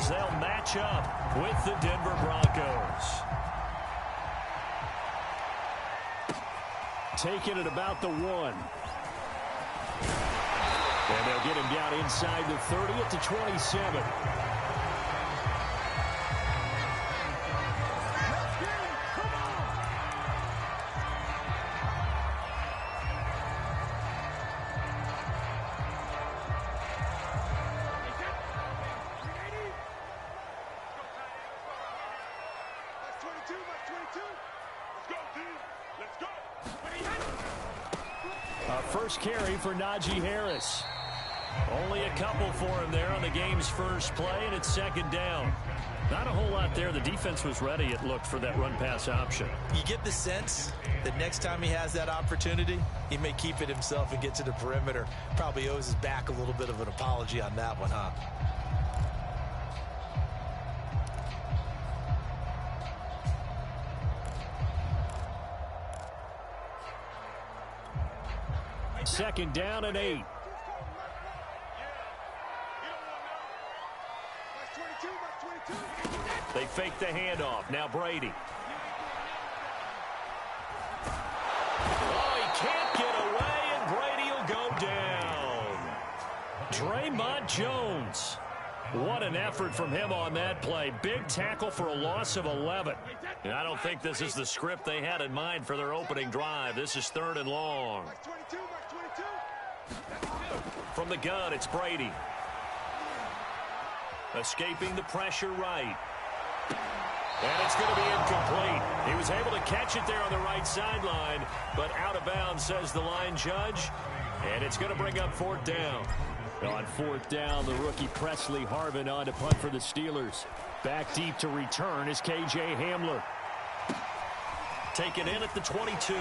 as they'll match up with the Denver Broncos. Taking it about the 1. And they'll get him down inside the 30 at the 27. First carry for Najee Harris. Only a couple for him there on the game's first play, and it's second down. Not a whole lot there. The defense was ready, it looked, for that run-pass option. You get the sense that next time he has that opportunity, he may keep it himself and get to the perimeter. Probably owes his back a little bit of an apology on that one, huh? Second down and 8. They fake the handoff. Now Brady. Oh, he can't get away, and Brady will go down. Draymond Jones. What an effort from him on that play. Big tackle for a loss of 11. And I don't think this is the script they had in mind for their opening drive. This is 3rd and long. From the gun, it's Brady. Escaping the pressure right. And it's going to be incomplete. He was able to catch it there on the right sideline, but out of bounds, says the line judge. And it's going to bring up 4th down. On 4th down, the rookie Presley Harvin on to punt for the Steelers. Back deep to return is K.J. Hamler. Taken in at the 22.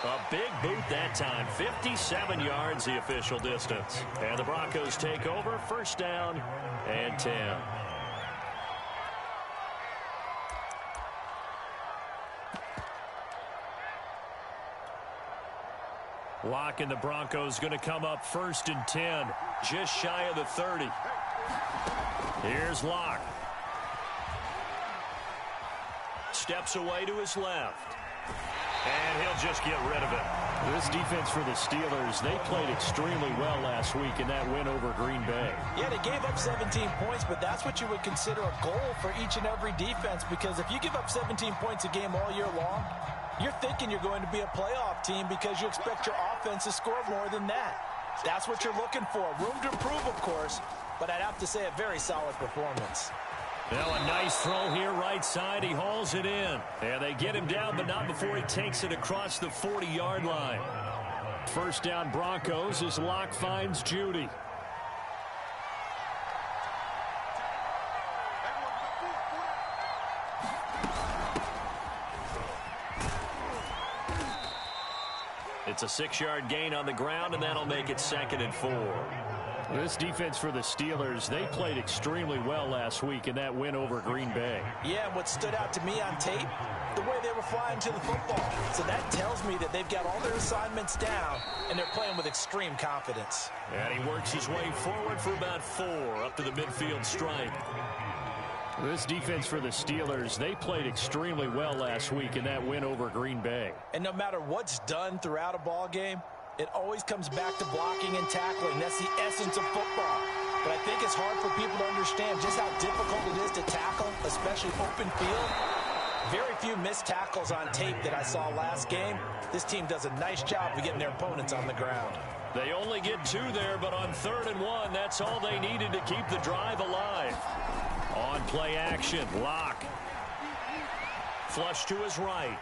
A big boot that time. 57 yards the official distance. And the Broncos take over. First down and 10. Lock and the Broncos going to come up 1st and 10. Just shy of the 30. Here's Locke. Steps away to his left. And he'll just get rid of it. This defense for the Steelers, they played extremely well last week in that win over Green Bay. Yeah, they gave up 17 points, but that's what you would consider a goal for each and every defense, because if you give up 17 points a game all year long, you're thinking you're going to be a playoff team because you expect your offense to score more than that. That's what you're looking for. Room to improve, of course, but I'd have to say a very solid performance. Now a nice throw here right side. He hauls it in. And they get him down, but not before he takes it across the 40-yard line. First down Broncos as Locke finds Judy. It's a 6-yard gain on the ground, and that'll make it 2nd and 4. This defense for the Steelers, they played extremely well last week in that win over Green Bay. Yeah, what stood out to me on tape, the way they were flying to the football. So that tells me that they've got all their assignments down, and they're playing with extreme confidence. And he works his way forward for about 4 up to the midfield stripe. This defense for the Steelers, they played extremely well last week in that win over Green Bay. And no matter what's done throughout a ball game, it always comes back to blocking and tackling. That's the essence of football. But I think it's hard for people to understand just how difficult it is to tackle, especially open field. Very few missed tackles on tape that I saw last game. This team does a nice job of getting their opponents on the ground. They only get 2 there, but on 3rd and 1, that's all they needed to keep the drive alive. On play action, Locke. Flush to his right.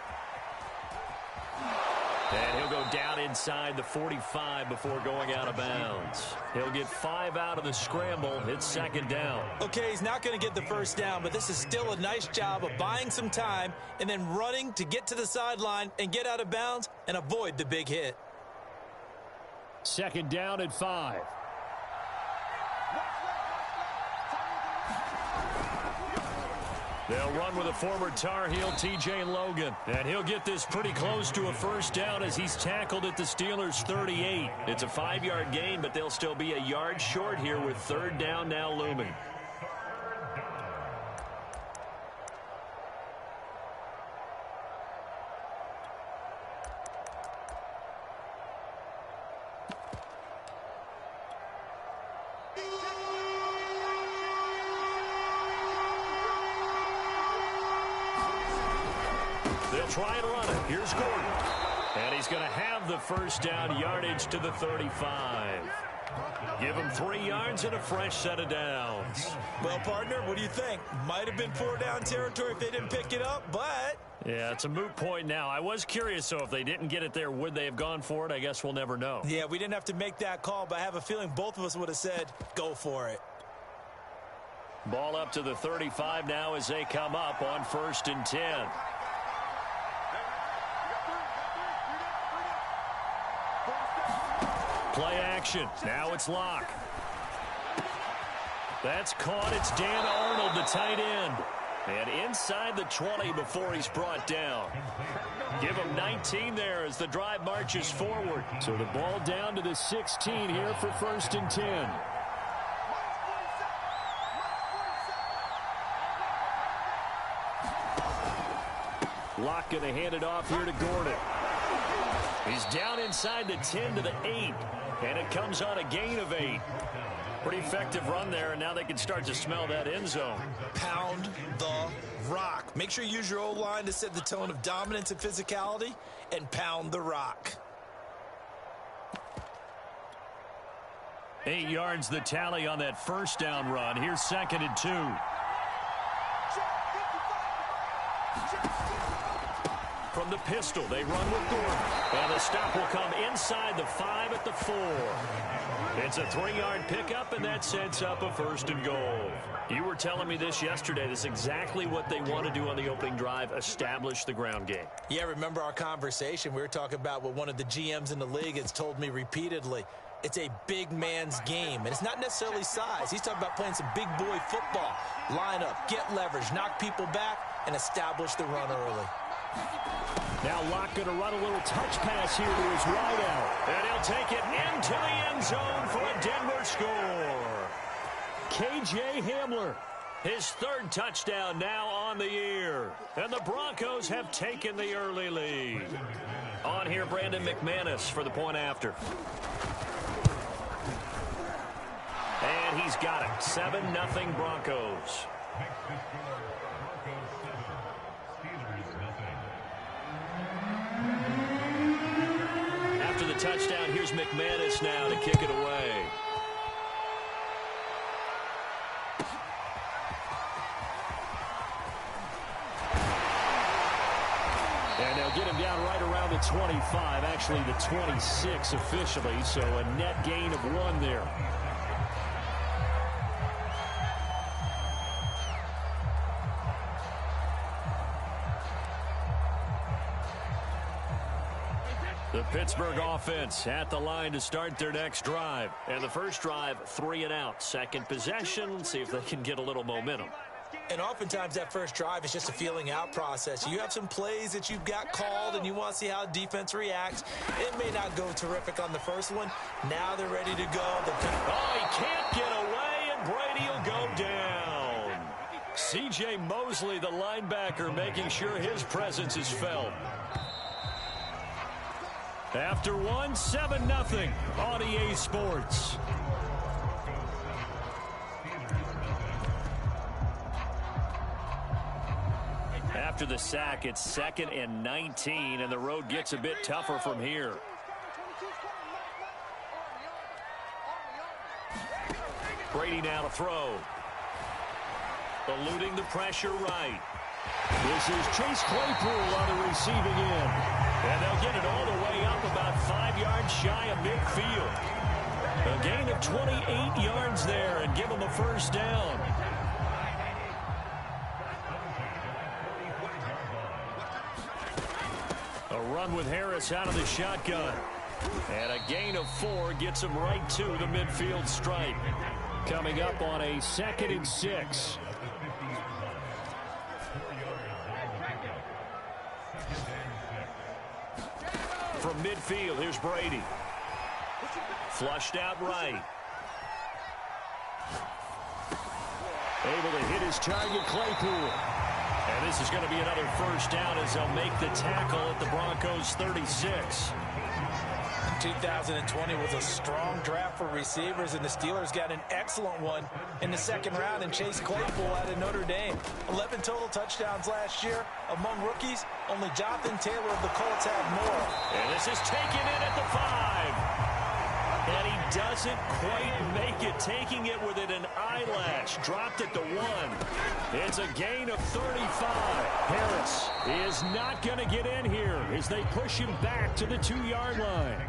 And he'll go down inside the 45 before going out of bounds. He'll get 5 out of the scramble. It's 2nd down. Okay, he's not going to get the first down, but this is still a nice job of buying some time and then running to get to the sideline and get out of bounds and avoid the big hit. 2nd down and 5. They'll run with a former Tar Heel, T.J. Logan. And he'll get this pretty close to a first down as he's tackled at the Steelers' 38. It's a 5-yard gain, but they'll still be a yard short here with 3rd down now looming. They'll try and run it. Here's Gordon. And he's going to have the first down, yardage to the 35. Give him 3 yards and a fresh set of downs. Well, partner, what do you think? Might have been 4-down territory if they didn't pick it up, but... Yeah, it's a moot point now. I was curious, so if they didn't get it there, would they have gone for it? I guess we'll never know. Yeah, we didn't have to make that call, but I have a feeling both of us would have said, go for it. Ball up to the 35 now as they come up on 1st and 10. Play action. Now it's Locke. That's caught. It's Dan Arnold, the tight end. And inside the 20 before he's brought down. Give him 19 there as the drive marches forward. So the ball down to the 16 here for 1st and 10. Locke going to hand it off here to Gordon. He's down inside the 10 to the 8. And it comes on a gain of 8. Pretty effective run there, and now they can start to smell that end zone. Pound the rock. Make sure you use your O-line to set the tone of dominance and physicality, and pound the rock. 8 yards the tally on that first down run. Here's 2nd and 2. From the pistol, they run with Gordon. And the stop will come inside the 5 at the 4. It's a 3-yard pickup, and that sets up a 1st and goal. You were telling me this yesterday. This is exactly what they want to do on the opening drive, establish the ground game. Yeah, remember our conversation? We were talking about what one of the GMs in the league has told me repeatedly. It's a big man's game, and it's not necessarily size. He's talking about playing some big boy football. Line up, get leverage, knock people back, and establish the run early. Now Locke going to run a little touch pass here to his wideout. And he'll take it into the end zone for a Denver score. K.J. Hamler, his 3rd touchdown now on the year. And the Broncos have taken the early lead. On here, Brandon McManus for the point after. And he's got it. 7-0 Broncos. After the touchdown, here's McManus now to kick it away. And they'll get him down right around the 25, actually the 26 officially, so a net gain of 1 there. The Pittsburgh offense at the line to start their next drive. And the first drive, 3 and out. Second possession, see if they can get a little momentum. And oftentimes that first drive is just a feeling out process. You have some plays that you've got called and you want to see how defense reacts. It may not go terrific on the first one. Now they're ready to go. Oh, he can't get away, and Brady will go down. C.J. Mosley, the linebacker, making sure his presence is felt. After 1, 7-0 on EA Sports. After the sack, it's 2nd and 19, and the road gets a bit tougher from here. Brady now to throw. Eluding the pressure right. This is Chase Claypool on the receiving end. And they'll get it all the way up about 5 yards shy of midfield. A gain of 28 yards there and give them a first down. A run with Harris out of the shotgun. And a gain of 4 gets him right to the midfield stripe. Coming up on a 2nd and 6. From midfield, here's Brady. Flushed out right. Able to hit his target, Claypool. And this is going to be another first down as they'll make the tackle at the Broncos' 36. 2020 was a strong draft for receivers, and the Steelers got an excellent one in the second round in Chase Claypool out of Notre Dame. 11 total touchdowns last year. Among rookies, only Jonathan Taylor of the Colts had more. And this is taken in at the 5. And he doesn't quite make it, taking it within an eyelash. Dropped at the 1. It's a gain of 35. Harris is not going to get in here as they push him back to the 2-yard line.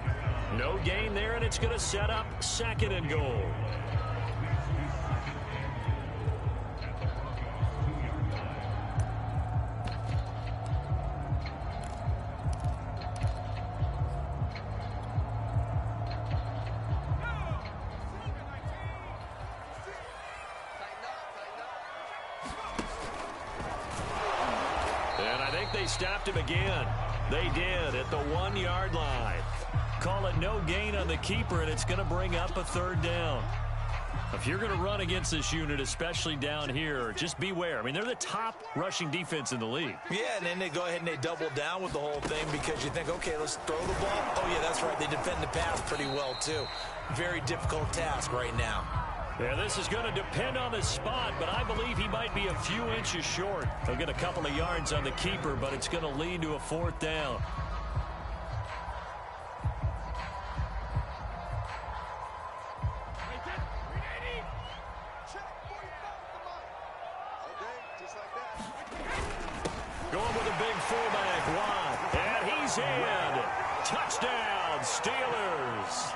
No gain there, and it's going to set up 2nd and goal. They stopped him again. They did at the 1-yard line. Call it no gain on the keeper, and it's going to bring up a 3rd down. If you're going to run against this unit, especially down here, just beware. I mean, they're the top rushing defense in the league. Yeah, and then they go ahead and they double down with the whole thing because you think, okay, let's throw the ball. Oh, yeah, that's right. They defend the pass pretty well, too. Very difficult task right now. Yeah, this is going to depend on the spot, but I believe he might be a few inches short. He'll get a couple of yards on the keeper, but it's going to lead to a 4th down. Going with a big fullback, Watt, and he's in. Touchdown, Steelers.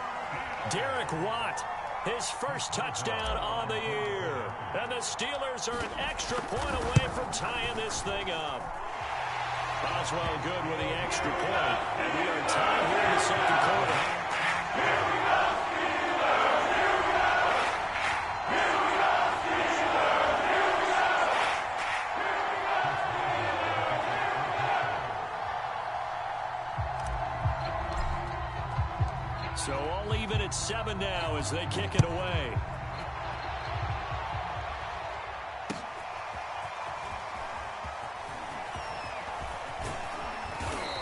Derek Watt. His first touchdown on the year. And the Steelers are an extra point away from tying this thing up. Boswell good with the extra point. And we are tied here in the 2nd quarter. So all even at 7 now as they kick it away.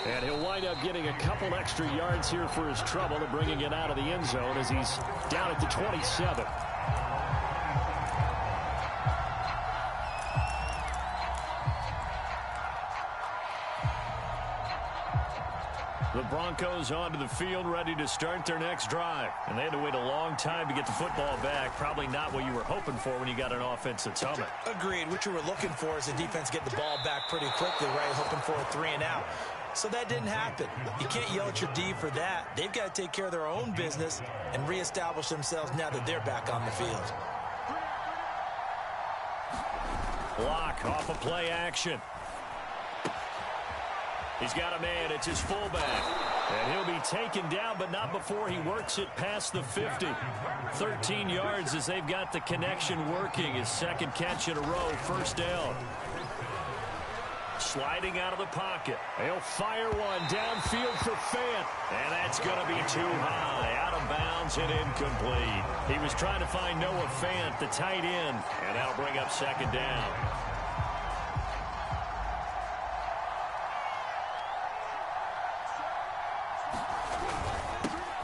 And he'll wind up getting a couple extra yards here for his trouble and bringing it out of the end zone as he's down at the 27. The Broncos onto the field, ready to start their next drive. And they had to wait a long time to get the football back. Probably not what you were hoping for when you got an offense that's humming. Agreed. What you were looking for is the defense getting the ball back pretty quickly, right? Hoping for a 3 and out. So that didn't happen. You can't yell at your D for that. They've got to take care of their own business and reestablish themselves now that they're back on the field. Block off of play action. He's got a man. It's his fullback. And he'll be taken down, but not before he works it past the 50. 13 yards as they've got the connection working. His 2nd catch in a row, 1st down. Sliding out of the pocket. He'll fire one downfield for Fant. And that's going to be too high. Out of bounds and incomplete. He was trying to find Noah Fant, the tight end. And that'll bring up 2nd down.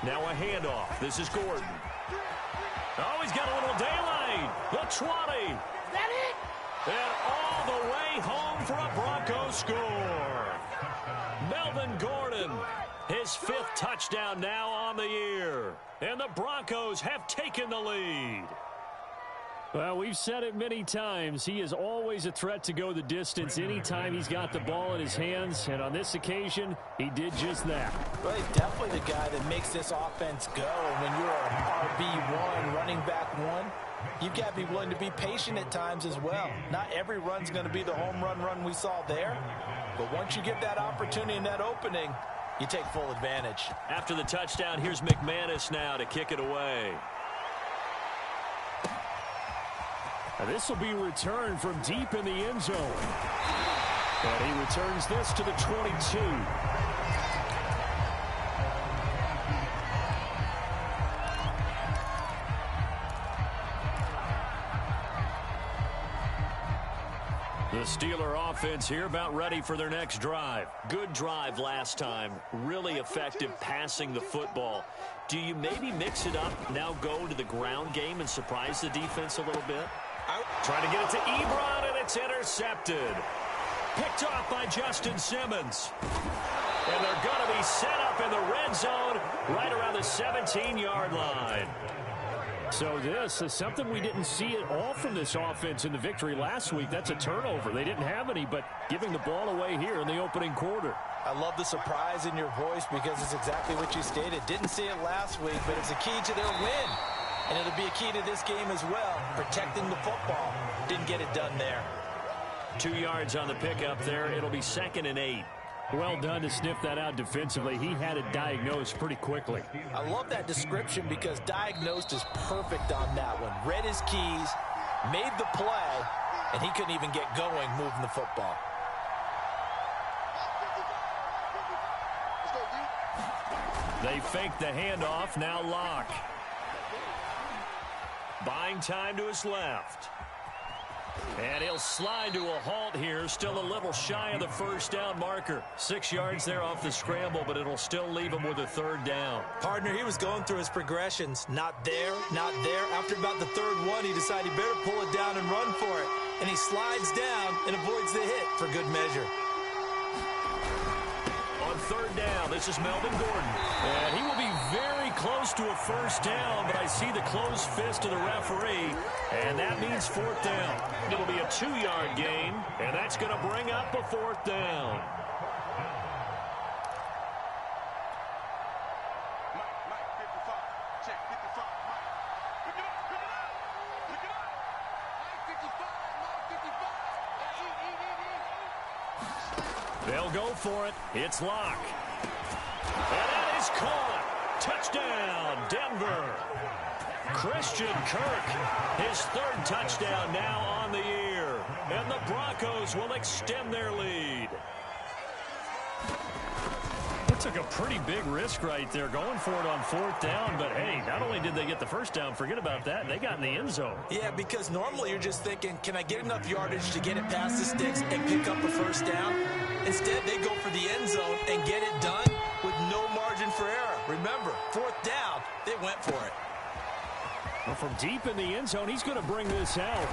Now a handoff. This is Gordon. Oh, he's got a little daylight. The 20. Is that it? And all the way home for a Broncos score. Melvin Gordon, his 5th touchdown now on the year. And the Broncos have taken the lead. Well, we've said it many times. He is always a threat to go the distance anytime he's got the ball in his hands. And on this occasion, he did just that. Well, he's definitely the guy that makes this offense go. And when you're an RB1, running back 1, you've got to be willing to be patient at times as well. Not every run's going to be the home run we saw there. But once you get that opportunity and that opening, you take full advantage. After the touchdown, here's McManus now to kick it away. And this will be returned from deep in the end zone. And he returns this to the 22. The Steeler offense here about ready for their next drive. Good drive last time. Really effective passing the football. Do you maybe mix it up, now go to the ground game and surprise the defense a little bit? Trying to get it to Ebron, and it's intercepted. Picked off by Justin Simmons. And they're going to be set up in the red zone right around the 17-yard line. So this is something we didn't see at all from this offense in the victory last week. That's a turnover. They didn't have any, but giving the ball away here in the opening quarter. I love the surprise in your voice because it's exactly what you stated. Didn't see it last week, but it's a key to their win. And it'll be a key to this game as well, protecting the football. Didn't get it done there. 2 yards on the pickup there. It'll be 2nd and 8. Well done to sniff that out defensively. He had it diagnosed pretty quickly. I love that description because diagnosed is perfect on that one. Read his keys, made the play, and he couldn't even get going moving the football. They fake the handoff, now Locke. Buying time to his left. And he'll slide to a halt here, still a little shy of the first down marker. 6 yards there off the scramble, but it'll still leave him with a 3rd down. Partner, he was going through his progressions. Not there, not there. After about the 3rd one, he decided he better pull it down and run for it. And he slides down and avoids the hit for good measure. On 3rd down, this is Melvin Gordon. And he will be very close to a 1st down, but I see the closed fist of the referee, and that means 4th down. It'll be a 2-yard gain, and that's going to bring up a 4th down. They'll go for it. It's Locke. And that is caught. Touchdown, Denver. Christian Kirk, his 3rd touchdown now on the year. And the Broncos will extend their lead. That took a pretty big risk right there, going for it on 4th down. But, hey, not only did they get the 1st down, forget about that, they got in the end zone. Yeah, because normally you're just thinking, can I get enough yardage to get it past the sticks and pick up a 1st down? Instead, they go for the end zone and get it done with no margin for error. Remember, 4th down, they went for it. Well, from deep in the end zone, he's going to bring this out.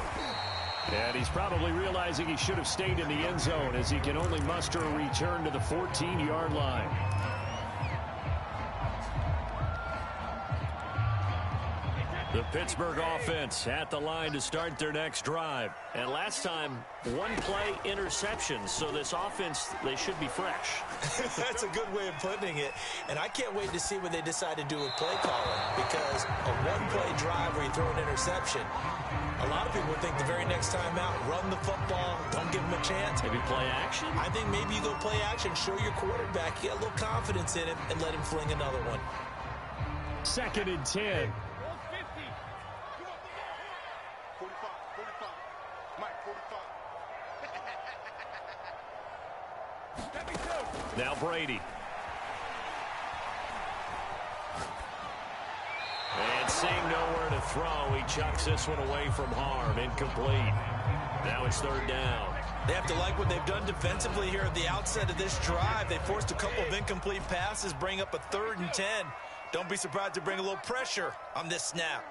And he's probably realizing he should have stayed in the end zone as he can only muster a return to the 14-yard line. The Pittsburgh offense at the line to start their next drive. And last time, 1-play interception. So this offense, they should be fresh. That's a good way of putting it. And I can't wait to see what they decide to do with play calling. Because a 1-play drive where you throw an interception, a lot of people think the very next time out, run the football, don't give them a chance. Maybe play action? I think maybe you go play action, show your quarterback, get a little confidence in him, and let him fling another one. 2nd and 10. Now Brady. And seeing nowhere to throw, he chucks this one away from harm. Incomplete. Now it's 3rd down. They have to like what they've done defensively here at the outset of this drive. They forced a couple of incomplete passes, bring up a 3rd and 10. Don't be surprised to bring a little pressure on this snap.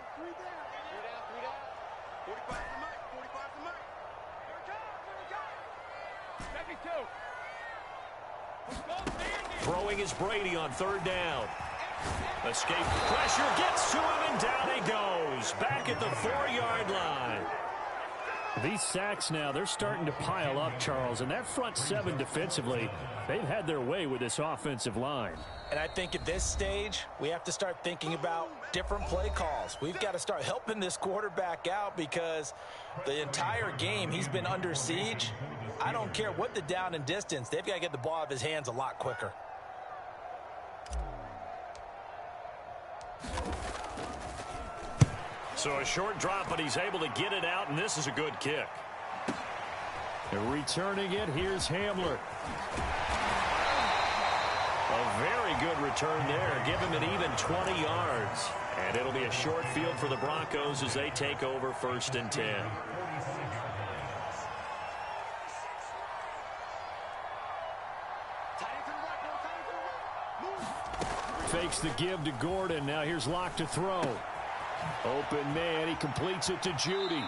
Throwing is Brady on 3rd down. Escape pressure, gets to him, and down he goes. Back at the 4-yard line. These sacks now, they're starting to pile up, Charles. And that front 7 defensively, they've had their way with this offensive line. And I think at this stage, we have to start thinking about different play calls. We've got to start helping this quarterback out because the entire game he's been under siege. I don't care what the down and distance. They've got to get the ball out of his hands a lot quicker. So a short drop, but he's able to get it out, and this is a good kick. And returning it, here's Hamler. A very good return there. Give him an even 20 yards. And it'll be a short field for the Broncos as they take over 1st and 10. fakes the give to Gordon. Now here's Locke to throw. Open man. He completes it to Judy.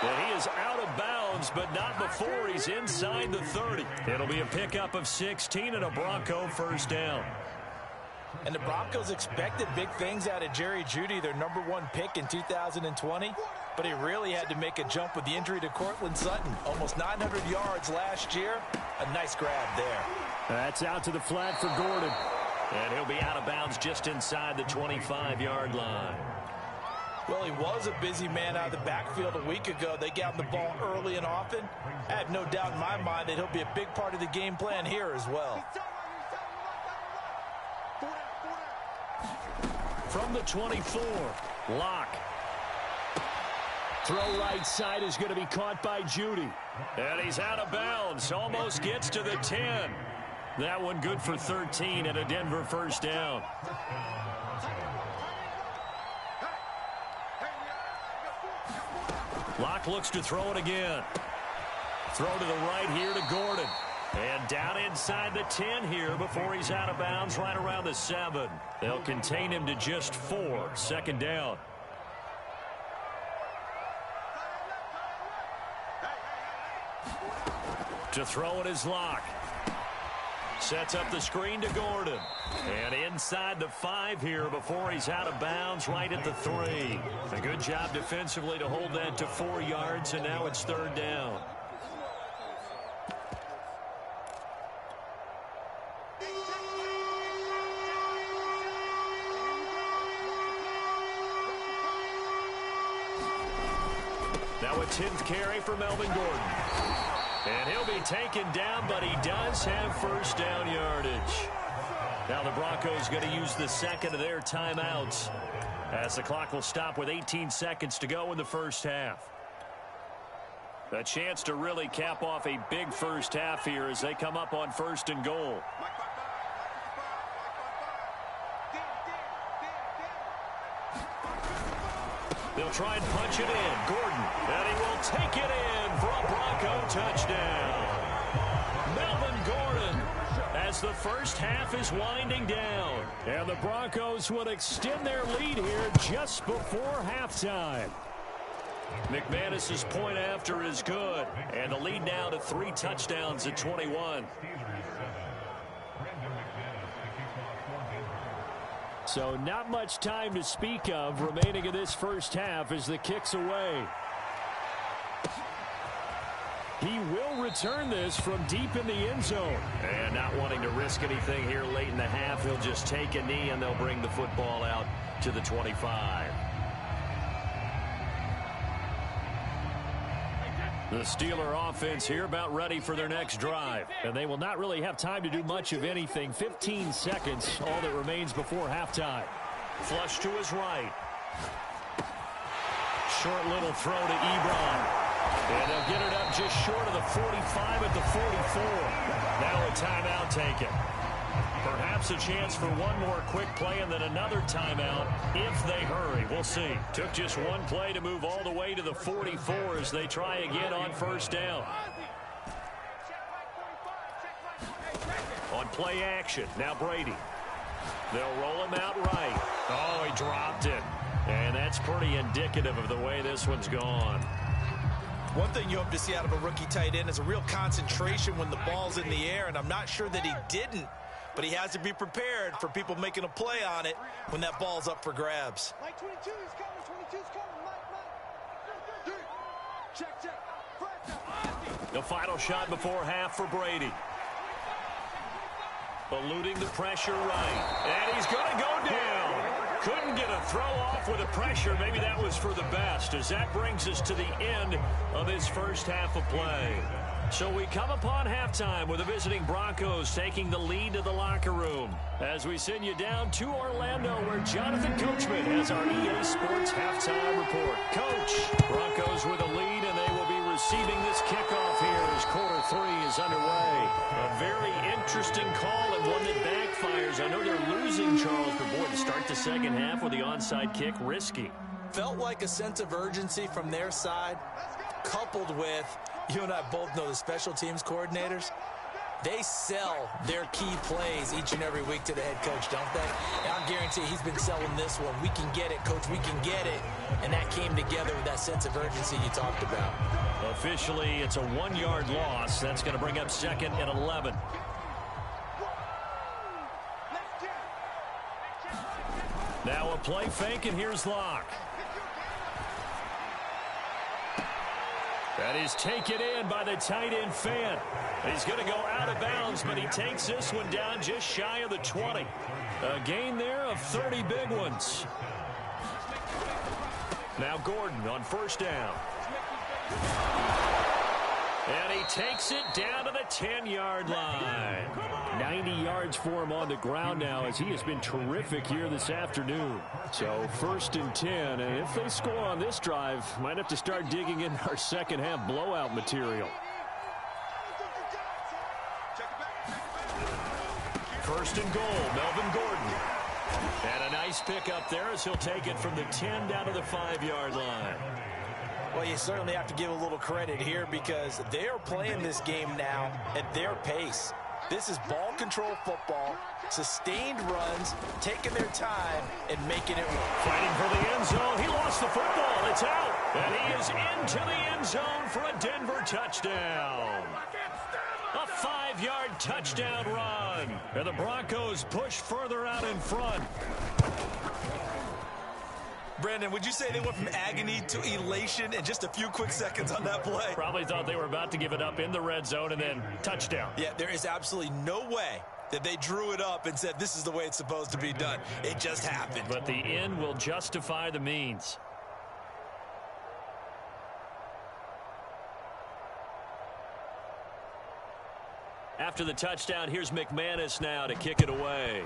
And he is out of bounds, but not before he's inside the 30. It'll be a pickup of 16 and a Bronco first down. And the Broncos expected big things out of Jerry Jeudy, their #1 pick in 2020. But he really had to make a jump with the injury to Cortland Sutton. Almost 900 yards last year. A nice grab there. That's out to the flat for Gordon. And he'll be out of bounds just inside the 25-yard line. Well, he was a busy man out of the backfield a week ago. They got him the ball early and often. I have no doubt in my mind that he'll be a big part of the game plan here as well. From the 24, Locke. Throw right side is going to be caught by Judy. And he's out of bounds. Almost gets to the 10. That one good for 13 and a Denver first down. Locke looks to throw it again. Throw to the right here to Gordon. And down inside the 10 here before he's out of bounds right around the 7. They'll contain him to just 4. Second down. To throw it is Locke. Sets up the screen to Gordon. And inside the 5 here before he's out of bounds right at the 3. A good job defensively to hold that to 4 yards, and now it's third down. Now a 10th carry for Melvin Gordon. And he'll be taken down, but he does have first down yardage. Now the Broncos going to use the second of their timeouts as the clock will stop with 18 seconds to go in the first half. A chance to really cap off a big first half here as they come up on 1st and goal. They'll try and punch it in. Gordon, and he will take it in for a Bronco touchdown. Melvin Gordon as the first half is winding down. And the Broncos would extend their lead here just before halftime. McManus's point after is good. And the lead now to 3 touchdowns at 21. So not much time to speak of remaining in this first half as the kick's away. He will return this from deep in the end zone. And not wanting to risk anything here late in the half, he'll just take a knee and they'll bring the football out to the 25. The Steeler offense here about ready for their next drive. And they will not really have time to do much of anything. 15 seconds, all that remains before halftime. Flush to his right. Short little throw to Ebron. And they'll get it up just short of the 45 at the 44. Now a timeout taken. Perhaps a chance for one more quick play and then another timeout if they hurry. We'll see. Took just one play to move all the way to the 44 as they try again on first down. On play action, now Brady. They'll roll him out right. Oh, he dropped it. And that's pretty indicative of the way this one's gone. One thing you hope to see out of a rookie tight end is a real concentration when the ball's in the air, and I'm not sure that he didn't. But he has to be prepared for people making a play on it when that ball's up for grabs. Mike 22 is coming. 22 is coming. Mike. Check. The final shot before half for Brady. Eluding the pressure right. And he's going to go down. Couldn't get a throw off with the pressure. Maybe that was for the best as that brings us to the end of this first half of play. So we come upon halftime with the visiting Broncos taking the lead to the locker room as we send you down to Orlando where Jonathan Coachman has our EA Sports halftime report. Coach, Broncos with a lead and they will be receiving this kickoff here as quarter 3 is underway. A very interesting call and one that backfires. I know they're losing, Charles, but boy, to start the second half with the onside kick, risky. Felt like a sense of urgency from their side, coupled with, you and I both know the special teams coordinators, They sell their key plays each and every week to the head coach, don't they? And I'll guarantee he's been selling this one. We can get it, coach, we can get it. And that came together with that sense of urgency you talked about. Officially, it's a 1-yard loss. That's going to bring up 2nd and 11. Now a play fake, and here's Locke. That is taken in by the tight end Fant. He's going to go out of bounds, but he takes this one down just shy of the 20. A gain there of 30 big ones. Now Gordon on 1st down. And he takes it down to the 10-yard line. 90 yards for him on the ground now, as he has been terrific here this afternoon. So 1st and 10, and if they score on this drive, might have to start digging in our second half blowout material. 1st and goal, Melvin Gordon. And a nice pick up there as he'll take it from the 10 down to the 5-yard line. Well, you certainly have to give a little credit here because they are playing this game now at their pace. This is ball control football, sustained runs, taking their time, and making it work. Fighting for the end zone. He lost the football. It's out. And he is into the end zone for a Denver touchdown. A 5-yard touchdown run. And the Broncos push further out in front. Brandon, would you say they went from agony to elation in just a few quick seconds on that play? Probably thought they were about to give it up in the red zone and then touchdown. Yeah, there is absolutely no way that they drew it up and said this is the way it's supposed to be done. It just happened. But the end will justify the means. After the touchdown, here's McManus now to kick it away.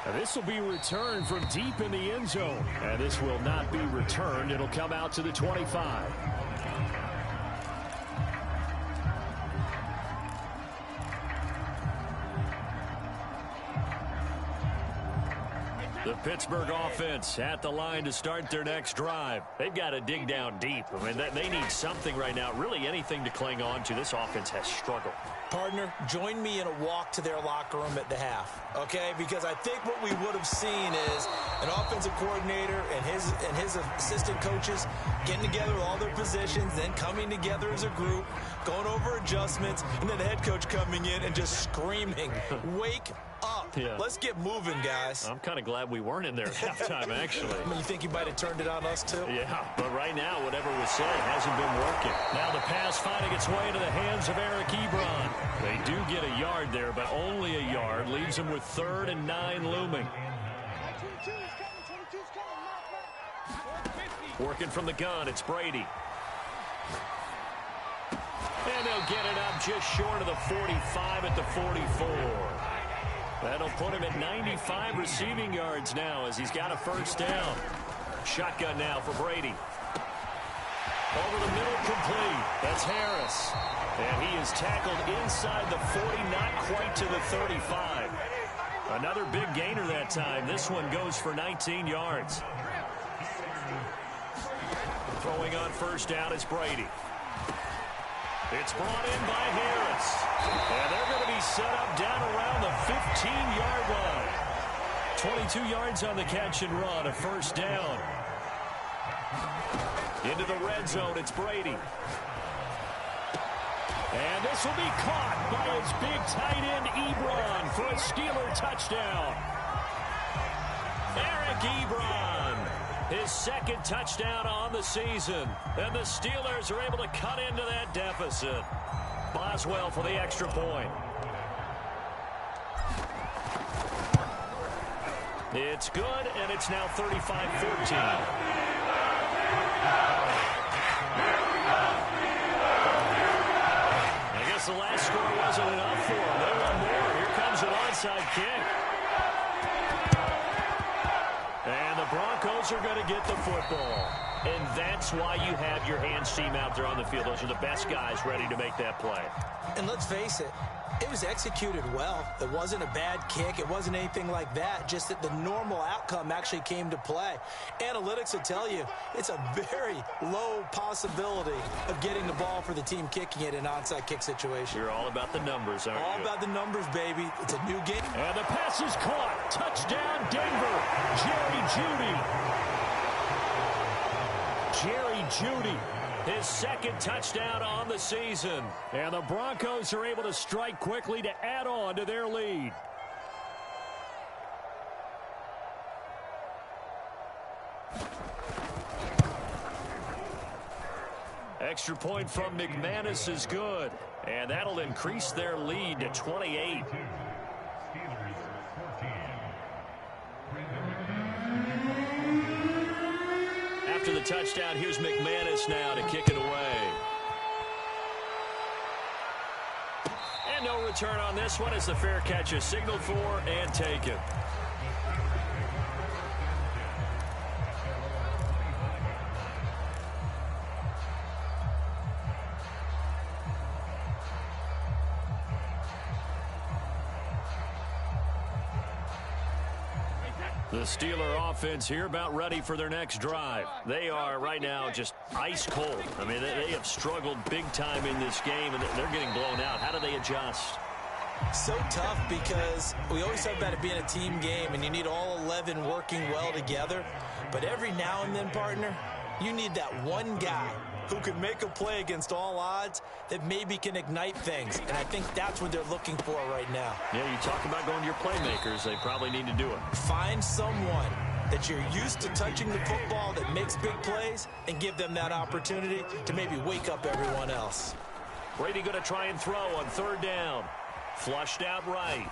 And this will be returned from deep in the end zone. And this will not be returned. It'll come out to the 25. The Pittsburgh offense at the line to start their next drive. They've got to dig down deep. I mean, they need something right now, really anything to cling on to. This offense has struggled. Partner, join me in a walk to their locker room at the half, okay? Because I think what we would have seen is an offensive coordinator and his assistant coaches getting together with all their positions, then coming together as a group, going over adjustments, and then the head coach coming in and just screaming, wake up. Yeah. Let's get moving, guys. I'm kind of glad we weren't in there at halftime, actually. I mean, you think he might have turned it on us, too? Yeah, but right now, whatever was said hasn't been working. Now the pass finding its way into the hands of Eric Ebron. They do get a yard there, but only a yard. Leaves them with 3rd and 9 looming. Working from the gun, it's Brady. And they'll get it up just short of the 45 at the 44. That'll put him at 95 receiving yards now as he's got a 1st down. Shotgun now for Brady. Over the middle, complete. That's Harris. And he is tackled inside the 40, not quite to the 35. Another big gainer that time. This one goes for 19 yards. Throwing on 1st down is Brady. It's brought in by Harris. And they're going to be set up down around the 15-yard line. 22 yards on the catch and run, a 1st down. Into the red zone, it's Brady. And this will be caught by his big tight end, Ebron, for a Steeler touchdown. Eric Ebron, his 2nd touchdown on the season. And the Steelers are able to cut into that deficit. Boswell for the extra point. It's good, and it's now 35-14. The last score wasn't enough for them. They want more. Here comes an onside kick. And the Broncos are going to get the football. And that's why you have your hands team out there on the field. Those are the best guys ready to make that play. And let's face it, it was executed well. It wasn't a bad kick. It wasn't anything like that. Just that the normal outcome actually came to play. Analytics will tell you it's a very low possibility of getting the ball for the team kicking it in an onside kick situation. You're all about the numbers, aren't you? All about the numbers, baby. It's a new game. And the pass is caught. Touchdown, Denver. Jerry Jeudy. His second touchdown on the season. And the Broncos are able to strike quickly to add on to their lead. Extra point from McManus is good. And that'll increase their lead to 28. After the touchdown, here's McManus now to kick it away. And no return on this one as the fair catch is signaled for and taken. The Steeler offense here about ready for their next drive. They are right now just ice cold. I mean, they have struggled big time in this game, and they're getting blown out. How do they adjust? So tough because we always talk about it being a team game, and you need all 11 working well together. But every now and then, partner, you need that one guy who can make a play against all odds that maybe can ignite things. And I think that's what they're looking for right now. Yeah, you talk about going to your playmakers. They probably need to do it. Find someone that you're used to touching the football that makes big plays and give them that opportunity to maybe wake up everyone else. Brady going to try and throw on third down. Flushed out right.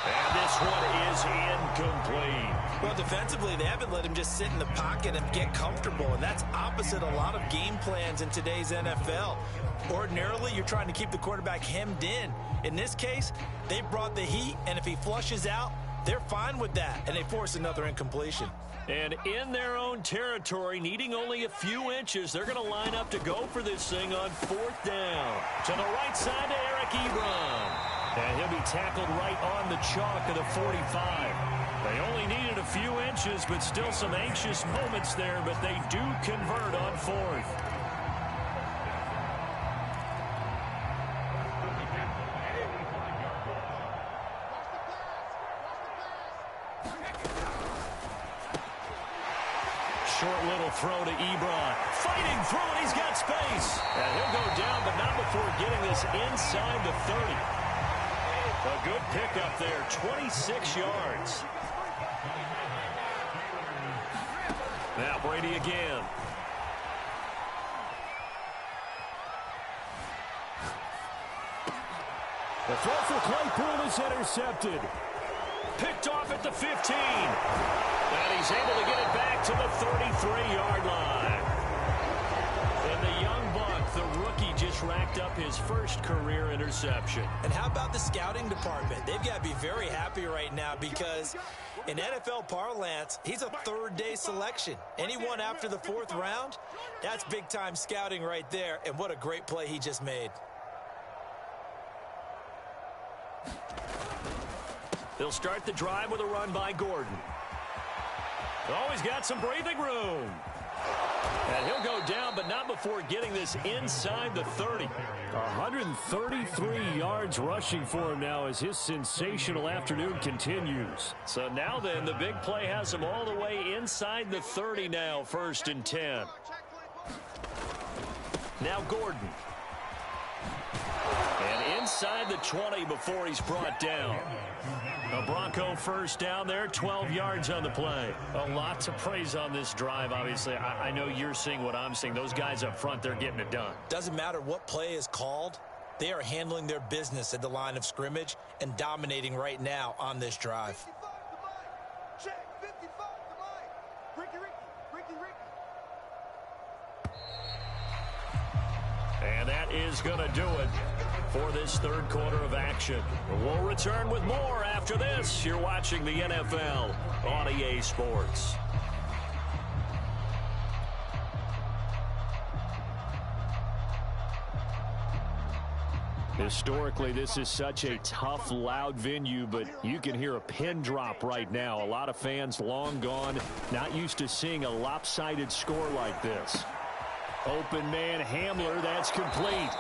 And this one is incomplete. Well, defensively, they haven't let him just sit in the pocket and get comfortable, and that's opposite a lot of game plans in today's NFL. Ordinarily, you're trying to keep the quarterback hemmed in. In this case, they brought the heat, and if he flushes out, they're fine with that, and they force another incompletion. And in their own territory, needing only a few inches, they're going to line up to go for this thing on fourth down. To the right side to Eric Ebron. And he'll be tackled right on the chalk of the 45. They only needed a few inches, but still some anxious moments there, but they do convert on fourth. Short little throw to Ebron. Fighting through it, he's got space. And he'll go down, but not before getting this inside the 30. A good pickup there, 26 yards. Now Brady again. The throw for Claypool is intercepted. Picked off at the 15. And he's able to get it back to the 33-yard line. And the young buck, the rookie, just racked up his first career interception. And how about the scouting department? They've got to be very happy right now because in NFL parlance, he's a third-day selection. Anyone after the fourth round, that's big-time scouting right there. And what a great play he just made. They'll start the drive with a run by Gordon. Oh, he's got some breathing room. And he'll go down, but not before getting this inside the 30. 133 yards rushing for him now as his sensational afternoon continues. So now then, the big play has him all the way inside the 30 now, 1st and 10. Now Gordon. And inside the 20 before he's brought down. A Bronco first down there, 12 yards on the play. A lot to praise on this drive, obviously. I know you're seeing what I'm seeing. Those guys up front, they're getting it done. Doesn't matter what play is called. They are handling their business at the line of scrimmage and dominating right now on this drive. 55 to Mike. Check, 55 to Mike. Ricky. And that is going to do it for this third quarter of action. We'll return with more after this. You're watching the NFL on EA Sports. Historically, this is such a tough, loud venue, but you can hear a pin drop right now. A lot of fans long gone, not used to seeing a lopsided score like this. Open man, Hamler, that's complete.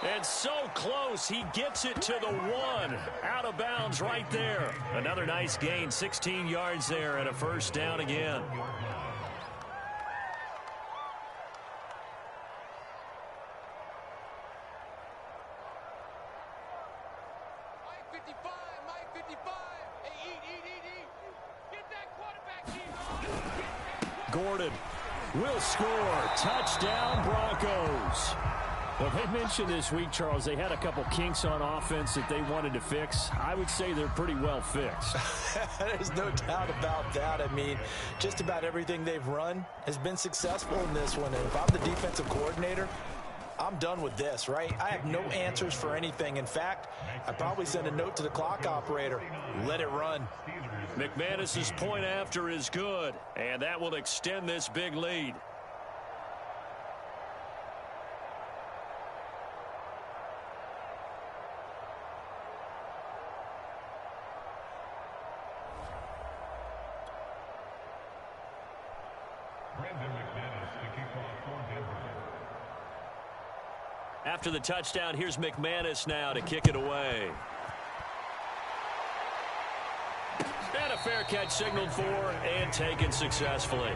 And so close, he gets it to the 1. Out of bounds right there. Another nice gain, 16 yards there and a first down again. Gordon will score. Touchdown, Broncos. Well, they mentioned this week, Charles, they had a couple kinks on offense that they wanted to fix. I would say they're pretty well fixed. There's no doubt about that. I mean, just about everything they've run has been successful in this one. And if I'm the defensive coordinator, I'm done with this, right? I have no answers for anything. In fact, I'd probably send a note to the clock operator. Let it run. McManus's point after is good, and that will extend this big lead. After the touchdown, here's McManus now to kick it away. And a fair catch signaled for and taken successfully.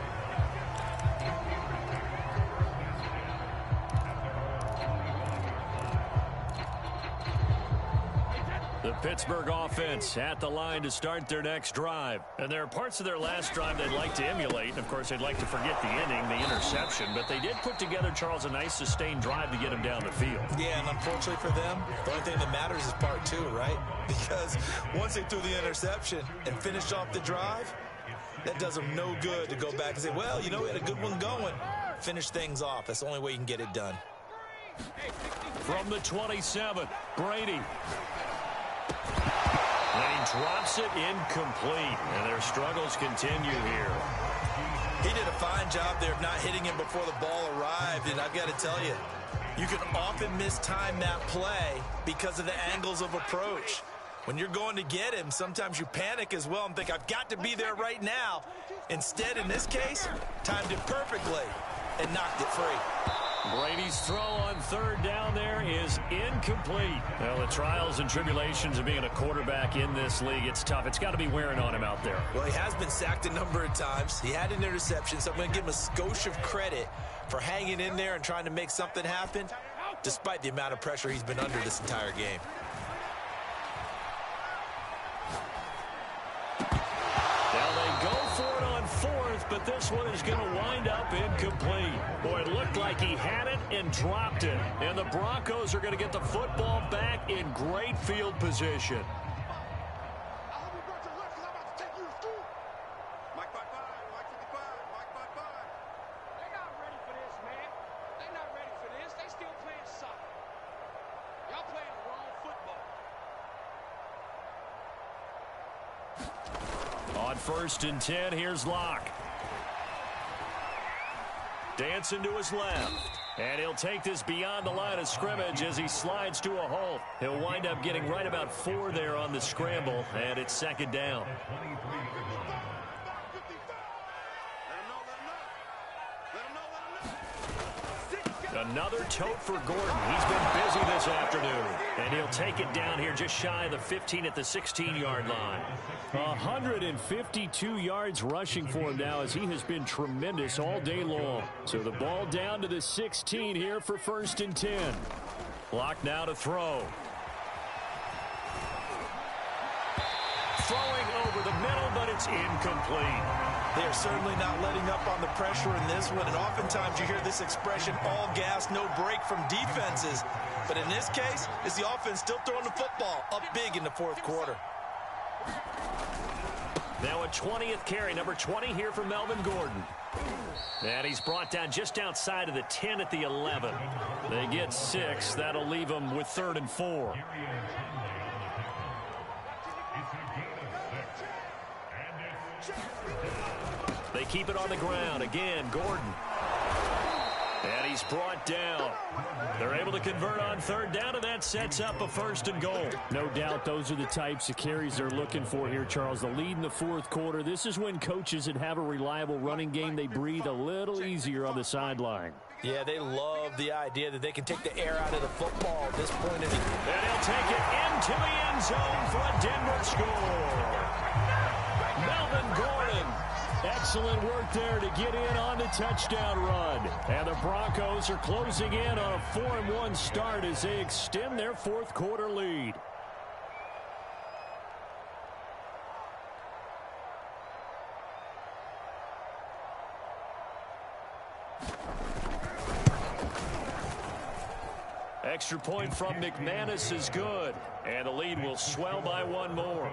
The Pittsburgh offense at the line to start their next drive. And there are parts of their last drive they'd like to emulate. And, of course, they'd like to forget the inning, the interception. But they did put together, Charles, a nice sustained drive to get him down the field. Yeah, and unfortunately for them, the only thing that matters is part 2, right? Because once they threw the interception and finished off the drive, that does them no good to go back and say, well, you know, we had a good one going. Finish things off. That's the only way you can get it done. From the 27, Brady. And he drops it incomplete. And their struggles continue here. He did a fine job there of not hitting him before the ball arrived. And I've got to tell you, you can often mistime that play because of the angles of approach. When you're going to get him, sometimes you panic as well and think, I've got to be there right now. Instead, in this case, timed it perfectly and knocked it free. Brady's throw on third down there is incomplete. Well, the trials and tribulations of being a quarterback in this league, it's tough. It's got to be wearing on him out there. Well, he has been sacked a number of times. He had an interception, so I'm going to give him a skosh of credit for hanging in there and trying to make something happen, despite the amount of pressure he's been under this entire game. But this one is going to wind up incomplete. Boy, it looked like he had it and dropped it. And the Broncos are going to get the football back in great field position. On 1st and 10, here's Locke. Dancing to his left. And he'll take this beyond the line of scrimmage as he slides to a halt. He'll wind up getting right about 4 there on the scramble, and it's 2nd down. Another tote for Gordon. He's been busy this afternoon. And he'll take it down here just shy of the 15 at the 16-yard line. 152 yards rushing for him now as he has been tremendous all day long. So the ball down to the 16 here for 1st and 10. Clock now to throw. Throwing over the middle, but it's incomplete. They are certainly not letting up on the pressure in this one, and oftentimes you hear this expression, all gas, no break from defenses. But in this case, it's the offense still throwing the football up big in the 4th quarter. Now a 20th carry, number 20 here for Melvin Gordon. And he's brought down just outside of the 10 at the 11. They get 6. That'll leave them with 3rd and 4. They keep it on the ground. Again, Gordon. And he's brought down. They're able to convert on third down, and that sets up a 1st and goal. No doubt those are the types of carries they're looking for here, Charles. The lead in the 4th quarter. This is when coaches that have a reliable running game, they breathe a little easier on the sideline. Yeah, they love the idea that they can take the air out of the football at this point in the game. And he'll take it into the end zone for a Denver score. Melvin Gordon. Excellent work there to get in on the touchdown run. And the Broncos are closing in on a 4-1 start as they extend their 4th quarter lead. Extra point from McManus is good. And the lead will swell by 1 more.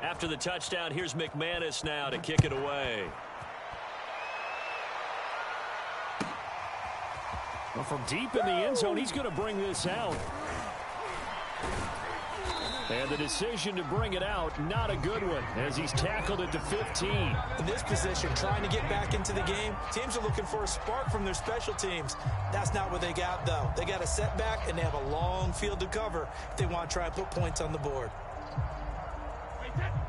After the touchdown, here's McManus now to kick it away. Well, from deep in the end zone, he's going to bring this out. And the decision to bring it out, not a good one, as he's tackled at the 15. In this position, trying to get back into the game, teams are looking for a spark from their special teams. That's not what they got, though. They got a setback, and they have a long field to cover if they want to try and put points on the board.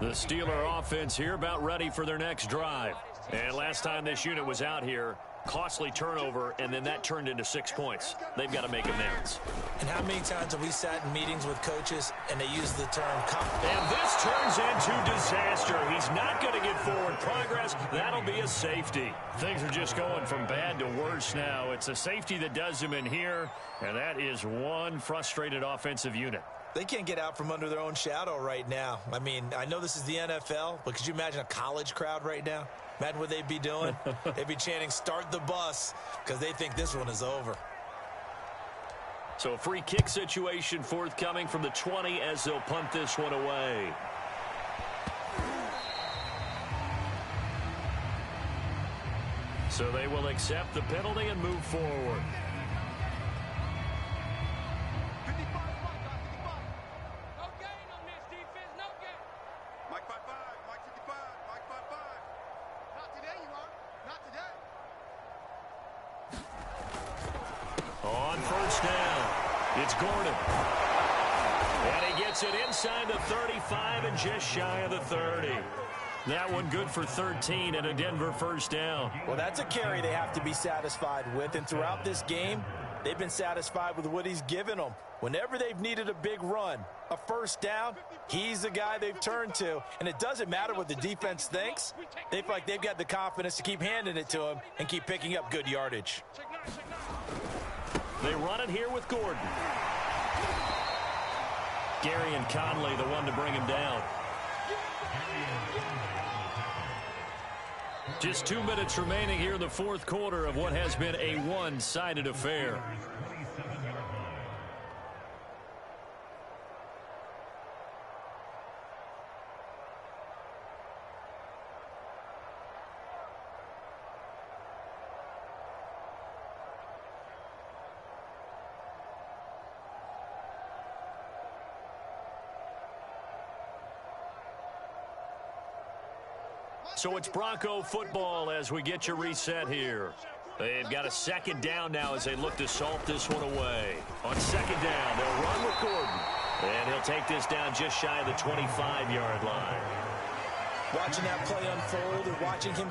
The Steeler offense here about ready for their next drive. And last time this unit was out here, costly turnover, and then that turned into 6 points. They've got to make amends. And how many times have we sat in meetings with coaches and they use the term and this turns into disaster. He's not going to get forward progress. That'll be a safety. Things are just going from bad to worse now. It's a safety that does them in here, and that is one frustrated offensive unit. They can't get out from under their own shadow right now. I mean, I know this is the NFL, but could you imagine a college crowd right now? Imagine what they'd be doing. They'd be chanting, "Start the bus," because they think this one is over. So a free kick situation forthcoming from the 20 as they'll punt this one away. So they will accept the penalty and move forward. On first down, it's Gordon. And he gets it inside the 35 and just shy of the 30. That one good for 13 and a Denver first down. Well, that's a carry they have to be satisfied with. And throughout this game, they've been satisfied with what he's given them. Whenever they've needed a big run, a first down, he's the guy they've turned to. And it doesn't matter what the defense thinks. They feel like they've got the confidence to keep handing it to him and keep picking up good yardage. They run it here with Gordon. Gary and Conley, the one to bring him down. Just 2 minutes remaining here in the fourth quarter of what has been a one-sided affair. So it's Bronco football as we get you reset here. They've got a second down now as they look to salt this one away. On second down, they'll run with Gordon. And he'll take this down just shy of the 25-yard line. Watching that play unfold and watching him